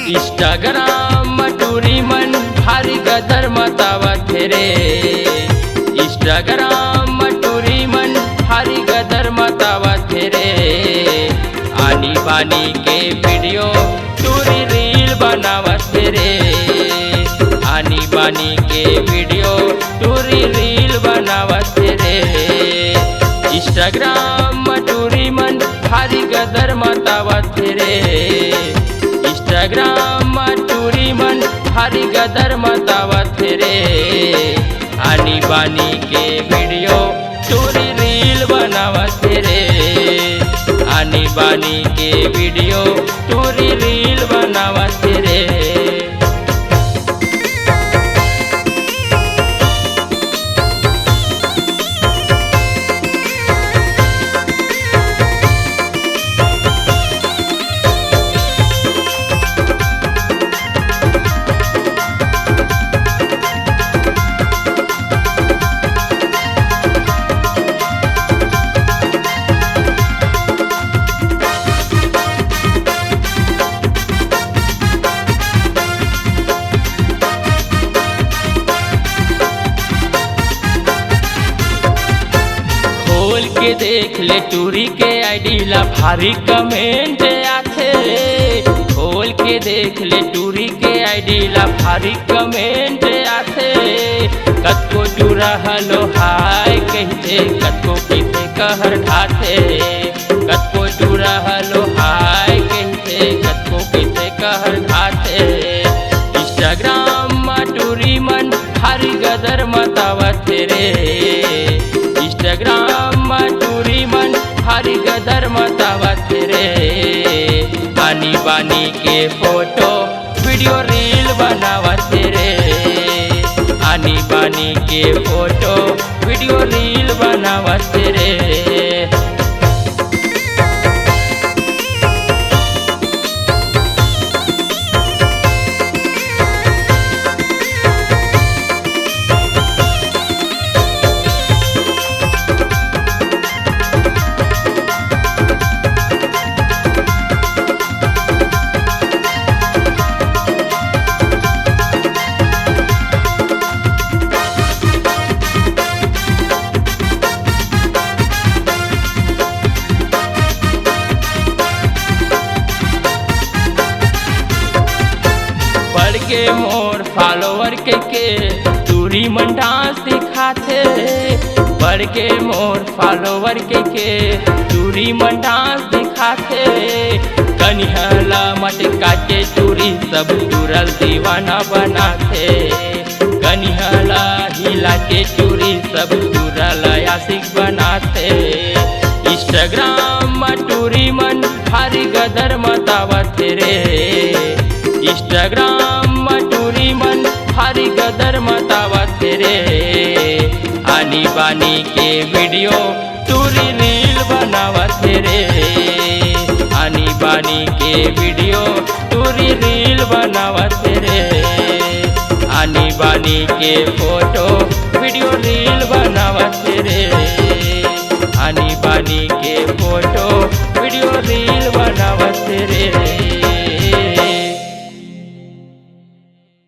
Instagram टूरी मन भारी गदर मतावत रे। इंस्टाग्राम टूरी मन भारी गदर मतावत रे। आनी बानी के वीडियो टूरी रील बनावत रे। आनी बानी के वीडियो टूरी रील बनावत रे। इंस्टाग्राम टूरी मन भारी गदर मतावत रे। इंस्टाग्राम टूरी मन भारी गदर मतावत रे। आनी बानी के वीडियो टूरी रील बनावत रे। आनी बानी के वीडियो टूरी रील बनावत रे। खोल के देख ले टूरी के आईडी ला भारी कमेंट आथे। खोल के देख ले टूरी के आईडी ला भारी कमेंट आथे। कतको टूरा हलो हाय कहते, कतको पीते कहर ढाथे। कतको टूरा हलो हाय कहते, कतको पीते कहर ढाथे। इंस्टाग्राम टूरी मन भारी गदर मतावत रे। इंस्टाग्राम टूरी मन भारी गदर मतावत रे। आनी बानी के फोटो वीडियो रील बनावत रे। आनी बानी के फोटो वीडियो रील बनावत रे। के मोर फॉलोवर के टूरी मन डांस दिखाथे। बढ़ के मोर फॉलोवर के टूरी मन डांस दिखाथे। कनिहला मटका के टूरी सब टूरल दीवाना बनाथे। कनिहला हिला के टूरी सब टूरल आशिक बनाथे। इंस्टाग्राम टूरी मन भारी गदर मतावत रे। इंस्टाग्राम टूरी मन भारी गदर मतावत रे। आनी बानी के वीडियो टूरी रील बनावत रे। आनी बानी के वीडियो टूरी रील बनावत रे। आनी बानी के फोटो वीडियो रील बनावत रे। आनी बानी के फोटो वीडियो रील